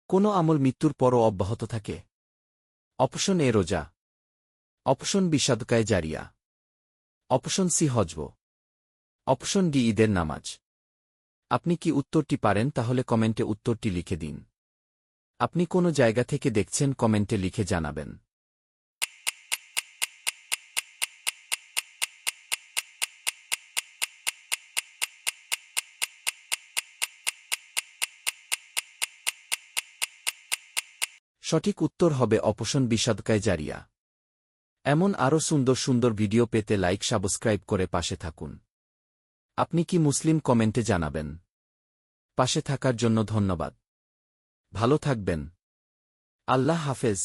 কোনো আমল মৃত্যুর পরও অব্যাহত থাকে? অপশন এ রোজা, অপশন বি সাদকায়ে জারিয়া, অপশন সি হজব, অপশন ডি ঈদের নামাজ। আপনি কি উত্তরটি পারেন? তাহলে কমেন্টে উত্তরটি লিখে দিন। আপনি কোন জায়গা থেকে দেখছেন কমেন্টে লিখে জানাবেন। সঠিক উত্তর হবে অপশন বি সাদকায়ে জারিয়া। এমন আরও সুন্দর সুন্দর ভিডিও পেতে লাইক সাবস্ক্রাইব করে পাশে থাকুন। আপনি কি মুসলিম? কমেন্টে জানাবেন। পাশে থাকার জন্য ধন্যবাদ। ভালো থাকবেন। আল্লাহ হাফেজ।